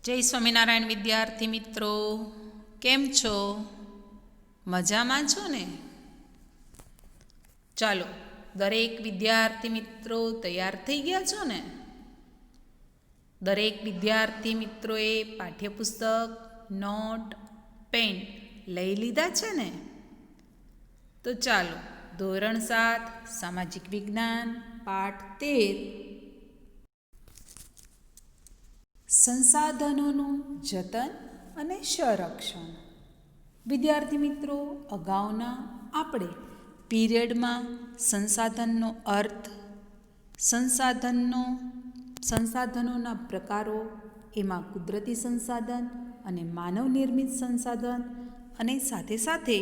જય સ્વામિનારાયણ વિદ્યાર્થી મિત્રો, કેમ છો? મજામાં છો ને? ચાલો, દરેક વિદ્યાર્થી મિત્રો તૈયાર થઈ ગયા છો ને? દરેક વિદ્યાર્થી મિત્રોએ પાઠ્યપુસ્તક, નોટ, પેન લઈ લીધા છે ને? તો ચાલો, ધોરણ 7 સામાજિક વિજ્ઞાન પાઠ 13 સંસાધનોનું જતન અને સંરક્ષણ. વિદ્યાર્થી મિત્રો, અગાઉના આપણે પીરિયડમાં સંસાધનનો અર્થ, સંસાધનોના પ્રકારો, એમાં કુદરતી સંસાધન અને માનવ નિર્મિત સંસાધન અને સાથે સાથે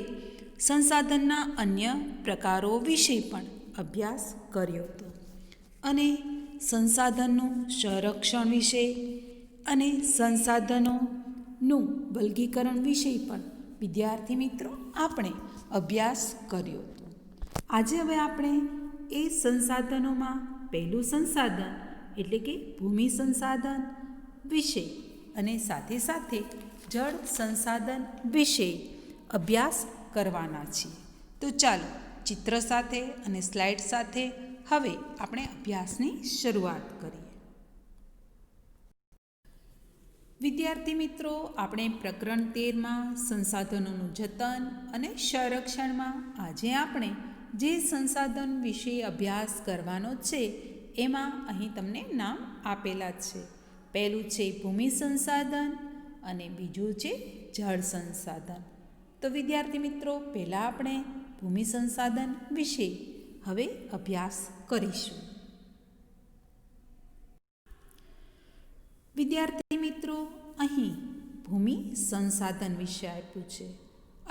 સંસાધનના અન્ય પ્રકારો વિશે પણ અભ્યાસ કર્યો હતો. અને સંસાધનનું સંરક્ષણ વિશે અને સંસાધનોનું વર્ગીકરણ વિશે પણ વિદ્યાર્થી મિત્રો આપણે અભ્યાસ કર્યો હતો. આજે હવે આપણે એ સંસાધનોમાં પહેલું સંસાધન એટલે કે ભૂમિ સંસાધન વિશે અને સાથે સાથે જળ સંસાધન વિશે અભ્યાસ કરવાના છીએ. તો ચાલો, ચિત્ર સાથે અને સ્લાઇડ સાથે હવે આપણે અભ્યાસની શરૂઆત કરીએ. વિદ્યાર્થી મિત્રો, આપણે પ્રકરણ 13માં સંસાધનોનું જતન અને સંરક્ષણમાં આજે આપણે જે સંસાધન વિશે અભ્યાસ કરવાનો છે એમાં અહીં તમને નામ આપેલા છે. પહેલું છે ભૂમિ સંસાધન અને બીજું છે જળ સંસાધન. તો વિદ્યાર્થી મિત્રો, પહેલાં આપણે ભૂમિ સંસાધન વિશે હવે અભ્યાસ કરીશું. વિદ્યાર્થી મિત્રો, અહીં ભૂમિ સંસાધન વિશે આપ્યું છે,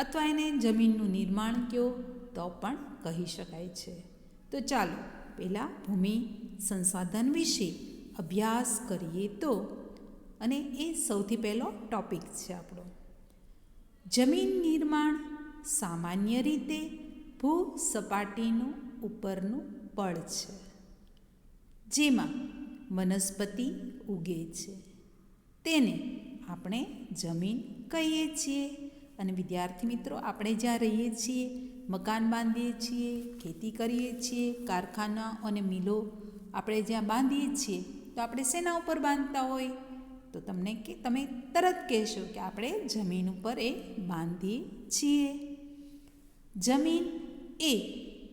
અથવા એને જમીનનું નિર્માણ કહો તો પણ કહી શકાય છે. તો ચાલો પહેલાં ભૂમિ સંસાધન વિશે અભ્યાસ કરીએ તો, અને એ સૌથી પહેલો ટૉપિક છે આપણો. જમીન નિર્માણ સામાન્ય રીતે ભૂ સપાટીનું ઉપરનું પડ છે, જેમાં વનસ્પતિ ઉગે છે. તેને આપણે જમીન કહીએ છીએ. અને વિદ્યાર્થી મિત્રો, આપણે જ્યાં રહીએ છીએ, મકાન બાંધીએ છીએ, ખેતી કરીએ છીએ, કારખાના અને મિલો આપણે જ્યાં બાંધીએ છીએ, તો આપણે શેના ઉપર બાંધતા હોય? તો તમે તરત કહેશો કે આપણે જમીન ઉપર એ બાંધીએ છીએ. જમીન એ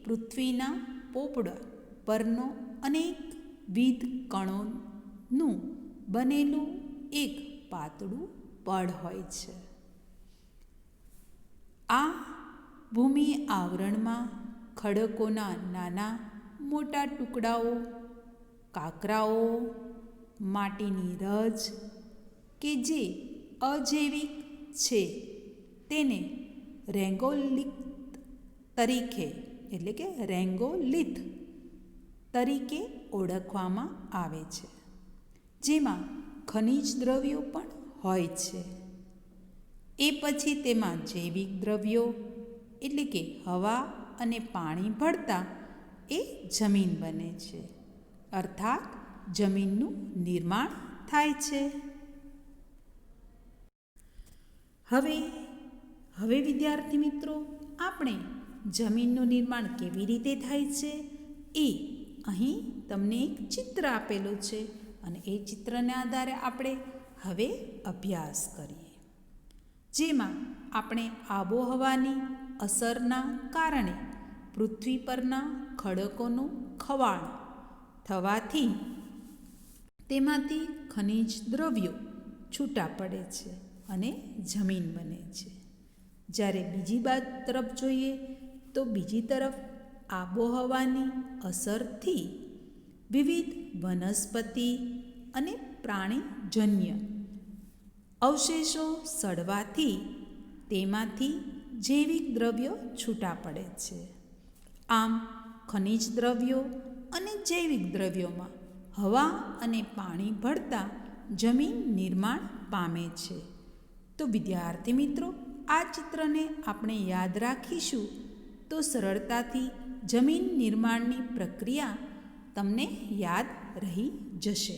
પૃથ્વીના પોપડા પરનો અનેકવિધ કણોનું બનેલું એક પાતળું પડ હોય છે. આ ભૂમિ આવરણમાં ખડકોના નાના મોટા ટુકડાઓ, કાંકરાઓ, માટીની રજ કે જે અજૈવિક છે તેને રેંગોલિથ તરીકે ઓળખવામાં આવે છે, જેમાં ખનિજ દ્રવ્યો પણ હોય છે. એ પછી તેમાં જૈવિક દ્રવ્યો એટલે કે હવા અને પાણી ભળતા એ જમીન બને છે, અર્થાત જમીનનું નિર્માણ થાય છે. હવે વિદ્યાર્થી મિત્રો, આપણે જમીનનું નિર્માણ કેવી રીતે થાય છે એ અહીં તમને એક ચિત્ર આપેલું છે, અને એ ચિત્રના આધારે આપણે હવે અભ્યાસ કરીએ. જેમાં આપણે આબોહવાની અસરના કારણે પૃથ્વી પરના ખડકોનું ખવાણ થવાથી તેમાંથી ખનિજ દ્રવ્યો છૂટા પડે છે અને જમીન બને છે. જ્યારે બીજી તરફ જોઈએ તો બીજી તરફ આબોહવાની અસરથી વિવિધ વનસ્પતિ અને પ્રાણીજન્ય અવશેષો સડવાથી તેમાંથી જૈવિક દ્રવ્યો છૂટા પડે છે. આમ ખનિજ દ્રવ્યો અને જૈવિક દ્રવ્યોમાં હવા અને પાણી ભળતા જમીન નિર્માણ પામે છે. તો વિદ્યાર્થી મિત્રો, આ ચિત્રને આપણે યાદ રાખીશું તો સરળતાથી જમીન નિર્માણની પ્રક્રિયા તમને યાદ રહી જશે.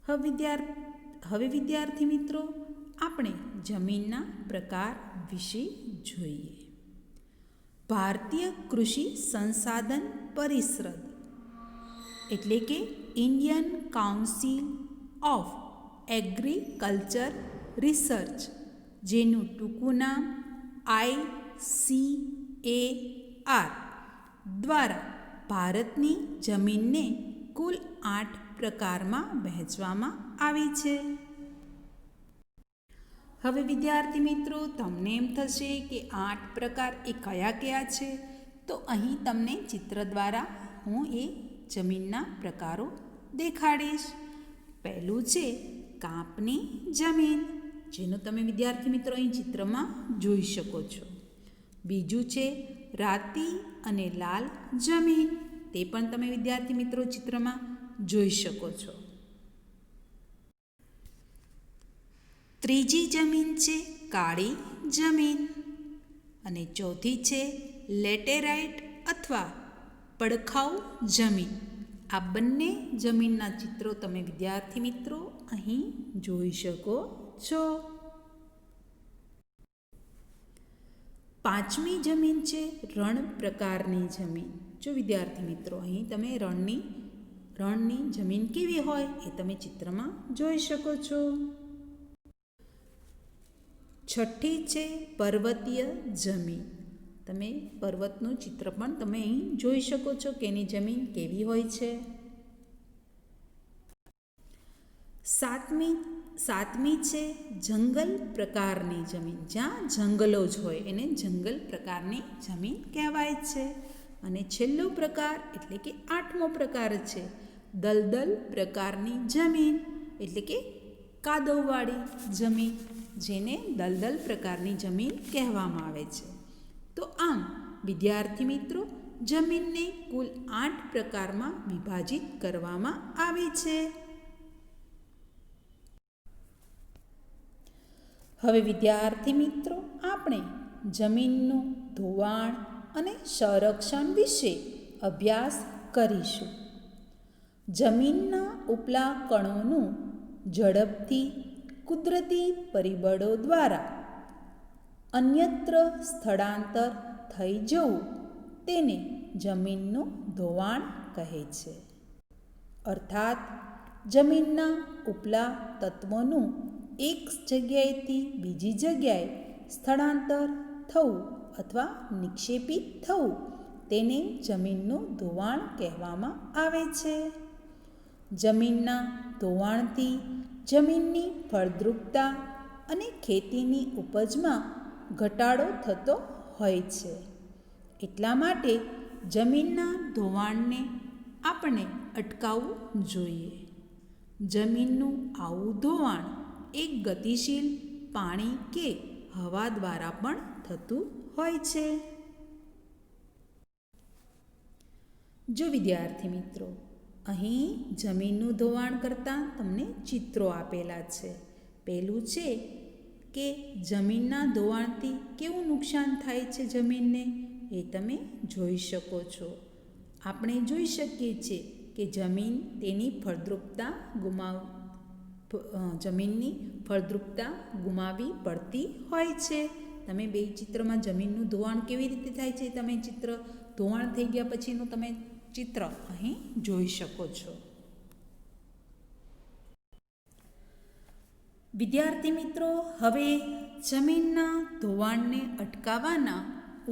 હવે વિદ્યાર્થી મિત્રો આપણે જમીનના પ્રકાર વિશે જોઈએ. ભારતીય કૃષિ સંસાધન પરિષદ એટલે કે Indian council of agriculture research, જેનું ટૂંકું નામ ICAR, દ્વારા ભારતની જમીનને કુલ 8 પ્રકારમાં વહેંચવામાં આવી છે. હવે વિદ્યાર્થી મિત્રો તમને એમ થશે કે 8 પ્રકાર એ કયા કયા છે? તો અહીં તમને ચિત્ર દ્વારા હું એ જમીનના પ્રકારો દેખાડીશ. પહેલું છે કાંપની જમીન, જેનું તમે વિદ્યાર્થી મિત્રો અહીં ચિત્રમાં જોઈ શકો છો. બીજું છે રાતી અને લાલ જમીન, તે પણ તમે વિદ્યાર્થી મિત્રો ચિત્રમાં જોઈ શકો છો. ત્રીજી જમીન છે કાળી જમીન અને ચોથી છે લેટેરાઇટ અથવા પડખાઉ જમીન. આ બંને જમીનના ચિત્રો તમે વિદ્યાર્થી મિત્રો અહીં જોઈ શકો છો. પાંચમી જમીન છે રણ પ્રકારની જમીન. જો વિદ્યાર્થી મિત્રો અહીં તમે રણની જમીન કેવી હોય એ તમે ચિત્રમાં જોઈ શકો છો. છઠ્ઠી છે પર્વતીય જમીન. તમે પર્વતનું ચિત્ર પણ તમે અહીં જોઈ શકો છો કે એની જમીન કેવી હોય છે. સાતમી છે જંગલ પ્રકારની જમીન, જ્યાં જંગલો જ હોય એને જંગલ પ્રકારની જમીન કહેવાય છે. અને છેલ્લો પ્રકાર એટલે કે 8મો પ્રકાર છે દલદલ પ્રકારની જમીન, એટલે કે કાદવવાળી જમીન, જેને દલદલ પ્રકારની જમીન કહેવામાં આવે છે. તો આમ વિદ્યાર્થી મિત્રો જમીનને કુલ 8 પ્રકારમાં વિભાજિત કરવામાં આવી છે. હવે વિદ્યાર્થી મિત્રો આપણે જમીનનું ધોવાણ અને સંરક્ષણ વિશે અભ્યાસ કરીશું. જમીનના ઉપલા કણોનું ઝડપથી કુદરતી પરિબળો દ્વારા અન્યત્ર સ્થળાંતર થઈ જવું તેને જમીનનું ધોવાણ કહે છે. અર્થાત જમીનના ઉપલા તત્વોનું એક જગ્યાએથી બીજી જગ્યાએ સ્થળાંતર થવું અથવા નિક્ષેપિત થવું તેને જમીનનું ધોવાણ કહેવામાં આવે છે. જમીનના ધોવાણથી જમીનની ફળદ્રુપતા અને ખેતીની ઉપજમાં ઘટાડો થતો હોય છે. એટલા માટે જમીનના ધોવાણને આપણે અટકાવવું જોઈએ. જમીનનું આવું ધોવાણ એક ગતિશીલ પાણી કે હવા દ્વારા પણ થતું હોય છે. જો વિદ્યાર્થી મિત્રો અહીં જમીનનું ધોવાણ કરતાં તમને ચિત્રો આપેલા છે. પહેલું છે કે જમીનના ધોવાણથી કેવું નુકસાન થાય છે જમીનને એ તમે જોઈ શકો છો. આપણે જોઈ શકીએ છીએ કે જમીન તેની ફળદ્રુપતા ગુમાવવી પડતી હોય છે. તમે બે ચિત્રમાં જમીનનું ધોવાણ કેવી રીતે થાય છે તમે ચિત્ર ધોવાણ થઈ ગયા પછીનું તમે ચિત્ર અહીં જોઈ શકો છો. વિદ્યાર્થી મિત્રો હવે જમીનના ધોવાણને અટકાવવાના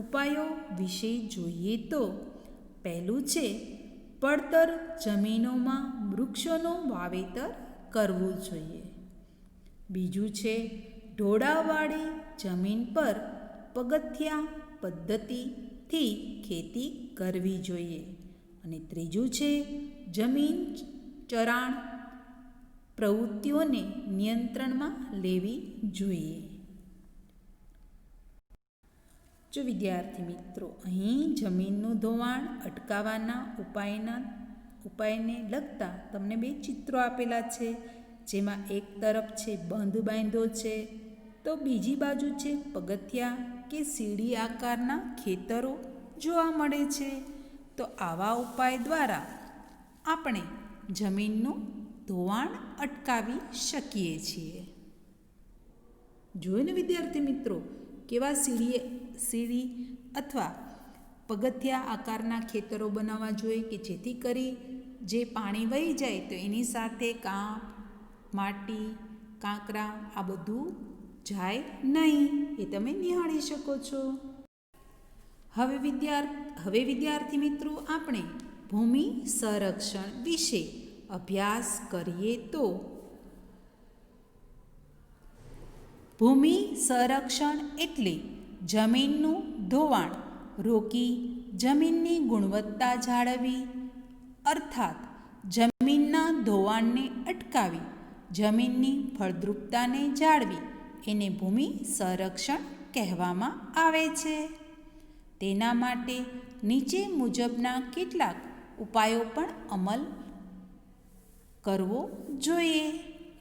ઉપાયો વિશે જોઈએ તો પહેલું છે પડતર જમીનોમાં વૃક્ષોનું વાવેતર કરવું જોઈએ. બીજું છે ઢોળાવવાળી જમીન પર પગથિયા પદ્ધતિથી ખેતી કરવી જોઈએ. અને ત્રીજું છે જમીન ચરાણ પ્રવૃત્તિઓને નિયંત્રણમાં લેવી જોઈએ. જો વિદ્યાર્થી મિત્રો અહીં જમીનનું ધોવાણ અટકાવવાના ઉપાયને લગતા તમને બે ચિત્રો આપેલા છે, જેમાં એક તરફ છે બંધ બાંધો છે તો બીજી બાજુ છે પગથિયા કે સીડી આકારના ખેતરો જોવા મળે છે. તો આવા ઉપાય દ્વારા આપણે જમીનનું ધોવાણ અટકાવી શકીએ છીએ. જોયું ને વિદ્યાર્થી મિત્રો, કેવા સીડી અથવા પગથિયા આકારના ખેતરો બનાવવા જોઈએ કે જેથી કરી જે પાણી વહી જાય તો એની સાથે કાંપ, માટી, કાંકરા આ બધું જાય નહીં. એ તમે નિહાળી શકો છો. હવે વિદ્યાર્થી મિત્રો આપણે ભૂમિ સંરક્ષણ વિશે અભ્યાસ કરીએ તો ભૂમિ સંરક્ષણ એટલે જમીનનું ધોવાણ રોકી જમીનની ગુણવત્તા જાળવવી, અર્થાત જમીનના ધોવાણને અટકાવી જમીનની ફળદ્રુપતાને જાળવી એને ભૂમિ સંરક્ષણ કહેવામાં આવે છે. તેના માટે નીચે મુજબના કેટલાક ઉપાયો પણ અમલ કરવો જોઈએ.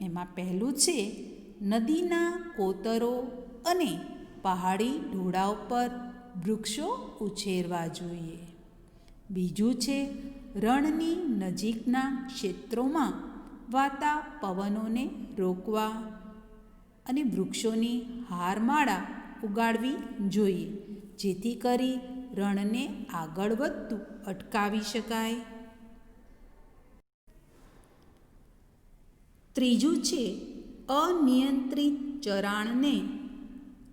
એમાં પહેલું છે નદીના કોતરો અને પહાડી ઢોળાવ પર વૃક્ષો ઉછેરવા જોઈએ. બીજું છે રણની નજીકના ક્ષેત્રોમાં વાતા પવનોને રોકવા અને વૃક્ષોની હારમાળા ઉગાડવી જોઈએ જેથી કરી રણને આગળ વધતું અટકાવી શકાય. ત્રીજું છે અનિયંત્રિત ચરાણને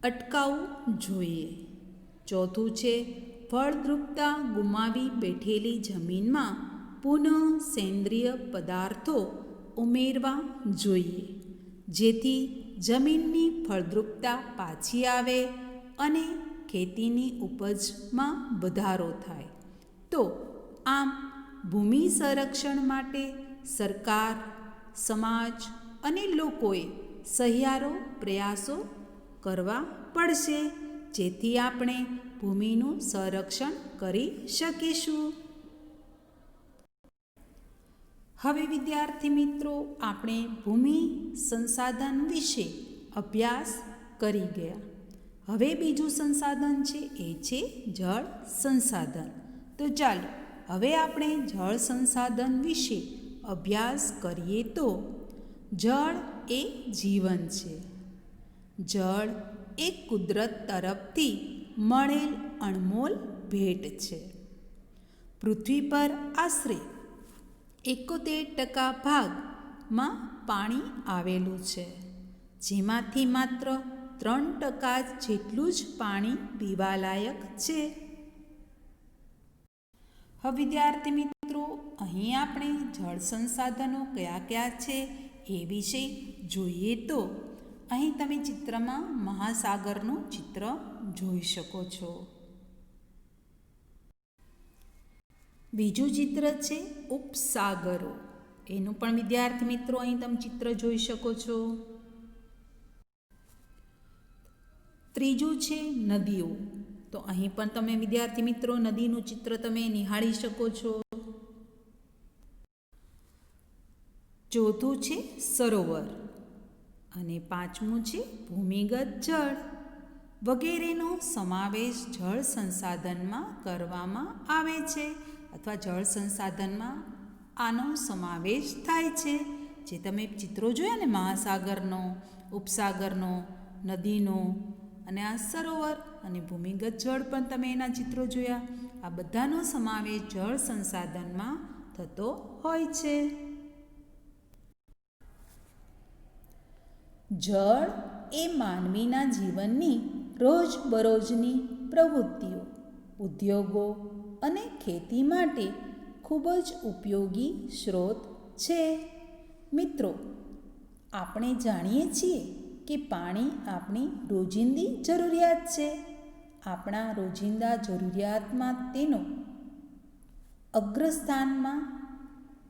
અટકાવવું જોઈએ. ચોથું છે ફળદ્રુપતા ગુમાવી બેઠેલી જમીનમાં પુનઃ સેન્દ્રિય પદાર્થો ઉમેરવા જોઈએ જેથી જમીનની ફળદ્રુપતા પાછી આવે અને ખેતીની ઉપજમાં વધારો થાય. તો આમ ભૂમિ સંરક્ષણ માટે સરકાર, સમાજ અને લોકોએ સહિયારો પ્રયાસો કરવા પડશે જેથી આપણે ભૂમિનું સંરક્ષણ કરી શકીશું. હવે વિદ્યાર્થી મિત્રો આપણે ભૂમિ સંસાધન વિશે અભ્યાસ કરી ગયા. હવે બીજું સંસાધન છે એ છે જળ સંસાધન. તો ચાલો હવે આપણે જળ સંસાધન વિશે અભ્યાસ કરીએ તો જળ એ જીવન છે. જળ એ કુદરત તરફથી મળેલ અણમોલ ભેટ છે. પૃથ્વી પર આશરે 71% ભાગમાં પાણી આવેલું છે જેમાંથી માત્ર 3% જેટલું જ પાણી પીવાલાયક છે. હવે વિદ્યાર્થી મિત્રો અહીં આપણે જળ સંસાધનો કયા કયા છે એ વિશે જોઈએ તો અહીં તમે ચિત્રમાં મહાસાગરનું ચિત્ર જોઈ શકો છો. બીજું ચિત્ર છે ઉપસાગરો. એનું પણ વિદ્યાર્થી મિત્રો અહીં તમે ચિત્ર જોઈ શકો છો. ત્રીજું છે નદીઓ. તો અહીં પણ તમે વિદ્યાર્થી મિત્રો નદીનું ચિત્ર તમે નિહાળી શકો છો. ચોથું છે સરોવર અને પાંચમું છે ભૂમિગત જળ વગેરેનો સમાવેશ જળ સંસાધનમાં કરવામાં આવે છે અથવા જળ સંસાધનમાં આનો સમાવેશ થાય છે. જે તમે ચિત્રો જોયા ને મહાસાગરનો, ઉપસાગરનો, નદીનો અને આ સરોવર અને ભૂમિગત જળ પણ તમે એના ચિત્રો જોયા. આ બધાનો સમાવેશ જળ સંસાધનમાં થતો હોય છે. જળ એ માનવીના જીવનની રોજબરોજની પ્રવૃત્તિઓ, ઉદ્યોગો અને ખેતી માટે ખૂબ જ ઉપયોગી સ્ત્રોત છે. મિત્રો, આપણે જાણીએ છીએ કે પાણી આપણી રોજિંદી જરૂરિયાત છે. આપણા રોજિંદા જરૂરિયાતમાં તેનો અગ્રસ્થાનમાં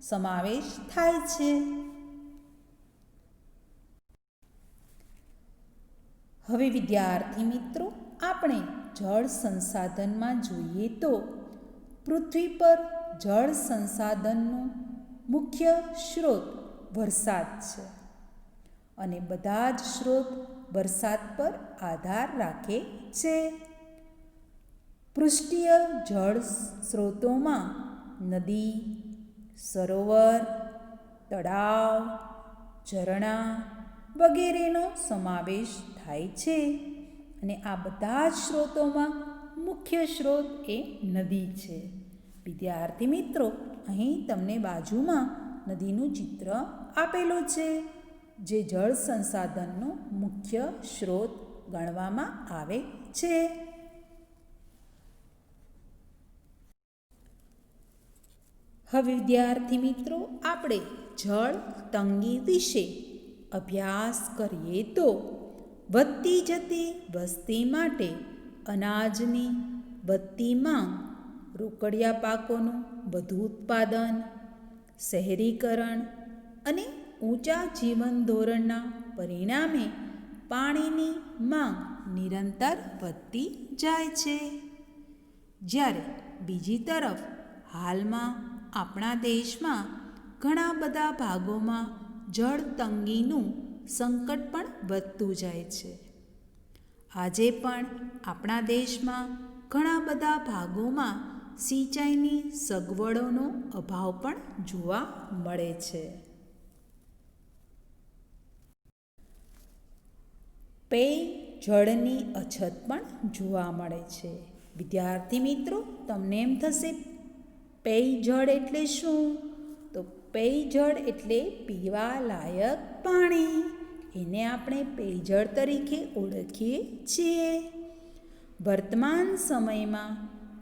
સમાવેશ થાય છે. હવે વિદ્યાર્થી મિત્રો આપણે જળ સંસાધનમાં જોઈએ તો પૃથ્વી પર જળ સંસાધનનો મુખ્ય સ્ત્રોત વરસાદ છે અને બધા જ સ્ત્રોત વરસાદ પર આધાર રાખે છે. પૃષ્ઠીય જળ સ્ત્રોતોમાં નદી, સરોવર, તળાવ, ઝરણા વગેરેનો સમાવેશ થાય છે. અને આ બધા જ સ્ત્રોતોમાં મુખ્ય સ્ત્રોત એ નદી છે. વિદ્યાર્થી મિત્રો, અહીં તમને બાજુમાં નદીનું ચિત્ર આપેલું છે, જે જળ સંસાધનનો મુખ્ય સ્ત્રોત ગણવામાં આવે છે. હવે વિદ્યાર્થી મિત્રો, આપણે જળ તંગી વિશે અભ્યાસ કરીએ તો વધતી જતી વસ્તી માટે અનાજની વધતી માંગ, રોકડિયા પાકોનું વધુ ઉત્પાદન, શહેરીકરણ અને ઊંચા જીવન ધોરણના પરિણામે પાણીની માંગ નિરંતર વધતી જાય છે. જ્યારે બીજી તરફ હાલમાં આપણા દેશમાં ઘણા બધા ભાગોમાં જળ તંગીનું સંકટ પણ વધતું જાય છે. આજે પણ આપણા દેશમાં ઘણા બધા ભાગોમાં સિંચાઈની સગવડોનો અભાવ પણ જોવા મળે છે. પેય જળની અછત પણ જોવા મળે છે. વિદ્યાર્થી મિત્રો, તમને એમ થશે પેય જળ એટલે શું? તો પેય જળ એટલે પીવા લાયક પાણી. એને આપણે પેયજળ તરીકે ઓળખીએ છીએ. વર્તમાન સમયમાં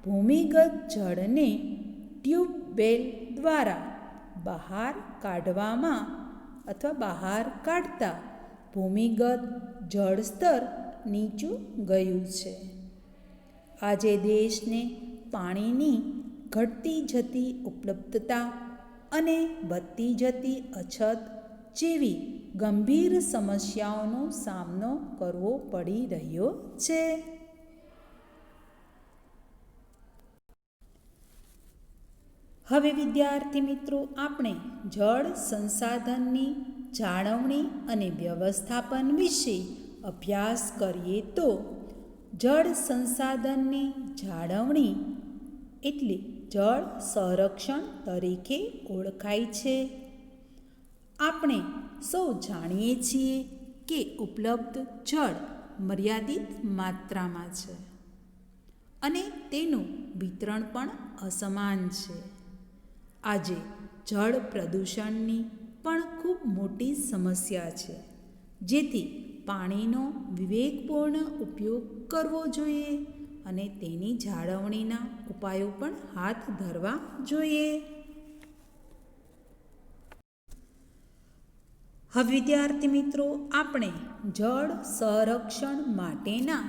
ભૂમિગત જળને ટ્યુબવેલ દ્વારા બહાર કાઢતા ભૂમિગત જળસ્તર નીચું ગયું છે. આજે દેશને પાણીની ઘટતી જતી ઉપલબ્ધતા અને વધતી જતી અછત જેવી ગંભીર સમસ્યાઓનો સામનો કરવો પડી રહ્યો છે. હવે વિદ્યાર્થી મિત્રો, આપણે જળ સંસાધનની જાળવણી અને વ્યવસ્થાપન વિશે અભ્યાસ કરીએ તો જળ સંસાધનની જાળવણી એટલે જળ સંરક્ષણ તરીકે ઓળખાય છે. આપણે સૌ જાણીએ છીએ કે ઉપલબ્ધ જળ મર્યાદિત માત્રામાં છે અને તેનું વિતરણ પણ અસમાન છે. આજે જળ પ્રદૂષણની પણ ખૂબ મોટી સમસ્યા છે, જેથી પાણીનો વિવેકપૂર્ણ ઉપયોગ કરવો જોઈએ અને તેની જાળવણીના ઉપાયો પણ હાથ ધરવા જોઈએ. હવે વિદ્યાર્થી મિત્રો, આપણે જળ સંરક્ષણ માટેના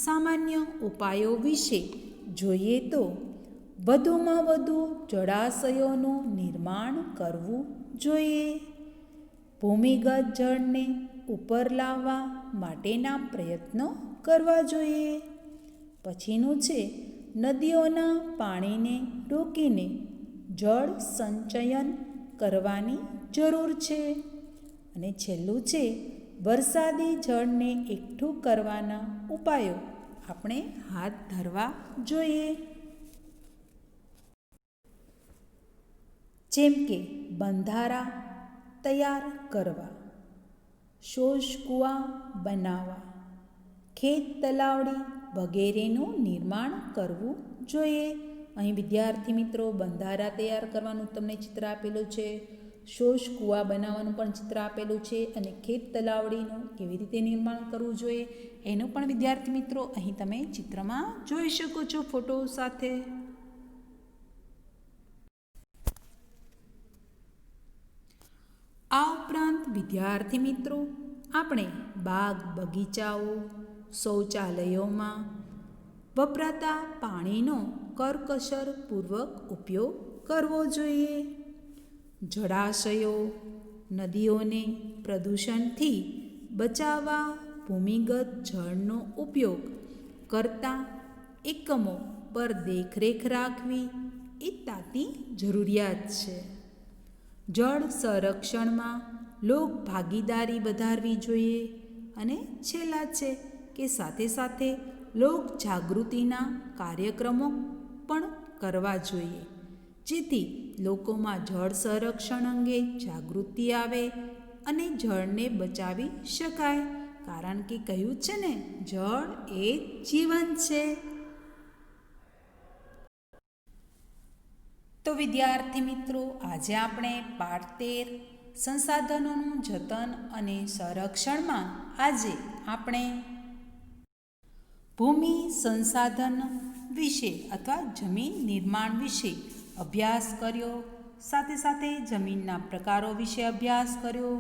સામાન્ય ઉપાયો વિશે જોઈએ તો વધુમાં વધુ જળાશયોનું નિર્માણ કરવું જોઈએ. ભૂમિગત જળને ઉપર લાવવા માટેના પ્રયત્નો કરવા જોઈએ. પછીનું છે નદીઓના પાણીને રોકીને જળ સંચયન કરવાની જરૂર છે. અને છેલ્લું છે વરસાદી જળને એકઠું કરવાના ઉપાયો આપણે હાથ ધરવા જોઈએ. જેમ કે બંધારા તૈયાર કરવા, શોષકૂવા બનાવવા, ખેત તલાવડી વગેરેનું નિર્માણ કરવું જોઈએ. અહીં વિદ્યાર્થી મિત્રો, બંધારા તૈયાર કરવાનું તમને ચિત્ર આપેલું છે, શોષકૂવા બનાવવાનું પણ ચિત્ર આપેલું છે અને ખેત તલાવડીનું કેવી રીતે નિર્માણ કરવું જોઈએ એનું પણ વિદ્યાર્થી મિત્રો અહીં તમે ચિત્રમાં જોઈ શકો છો ફોટો સાથે. આ ઉપરાંત વિદ્યાર્થી મિત્રો, આપણે બાગ બગીચાઓ, શૌચાલયોમાં વપરાતા પાણીનો કરકસરપૂર્વક ઉપયોગ કરવો જોઈએ. જળાશયો, નદીઓને પ્રદૂષણથી બચાવવા ભૂમિગત જળનો ઉપયોગ કરતા એકમો પર દેખરેખ રાખવી એ તાતી જરૂરિયાત છે. જળ સંરક્ષણમાં લોક ભાગીદારી વધારવી જોઈએ અને છેલ્લા છે કે સાથે સાથે લોક જાગૃતિના કાર્યક્રમો પણ કરવા જોઈએ, જેથી લોકોમાં જળ સંરક્ષણ અંગે જાગૃતિ આવે અને જળને બચાવી શકાય. કારણ કે કહ્યું છે ને, જળ એ જીવન છે. તો વિદ્યાર્થી મિત્રો, આજે આપણે પાઠ 13 સંસાધનોનું જતન અને સંરક્ષણમાં આજે આપણે ભૂમિ સંસાધન વિશે અથવા જમીન નિર્માણ વિશે અભ્યાસ કર્યો. સાથે સાથે જમીનના પ્રકારો વિશે અભ્યાસ કર્યો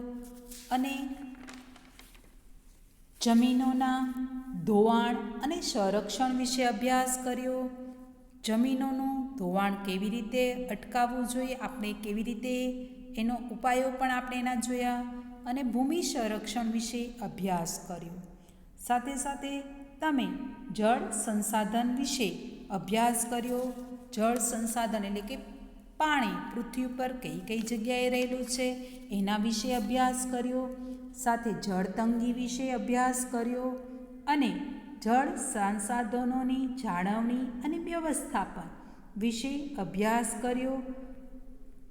અને જમીનોના ધોવાણ અને સંરક્ષણ વિશે અભ્યાસ કર્યો. જમીનોનું ધોવાણ કેવી રીતે અટકાવવું જોઈએ, આપણે કેવી રીતે એનો ઉપાયો પણ આપણે એના જોયા અને ભૂમિ સંરક્ષણ વિશે અભ્યાસ કર્યો. સાથે સાથે તમે જળ સંસાધન વિશે અભ્યાસ કર્યો. જળ સંસાધન એટલે કે પાણી પૃથ્વી ઉપર કઈ કઈ જગ્યાએ રહેલું છે એના વિશે અભ્યાસ કર્યો. સાથે જળ તંગી વિશે અભ્યાસ કર્યો અને જળ સંસાધનોની જાળવણી અને વ્યવસ્થાપન વિશે અભ્યાસ કર્યો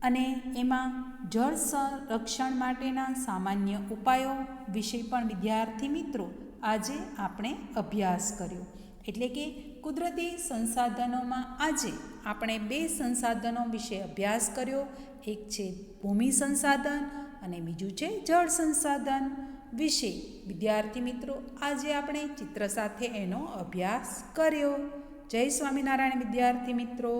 અને એમાં જળ સંરક્ષણ માટેના સામાન્ય ઉપાયો વિશે પણ વિદ્યાર્થી મિત્રો આજે આપણે અભ્યાસ કર્યો. એટલે કે કુદરતી સંસાધનોમાં આજે આપણે 2 સંસાધનો વિશે અભ્યાસ કર્યો. એક છે ભૂમિ સંસાધન અને બીજું છે જળ સંસાધન વિશે. વિદ્યાર્થી મિત્રો, આજે આપણે ચિત્ર સાથે એનો અભ્યાસ કર્યો. જય સ્વામિનારાયણ વિદ્યાર્થી મિત્રો.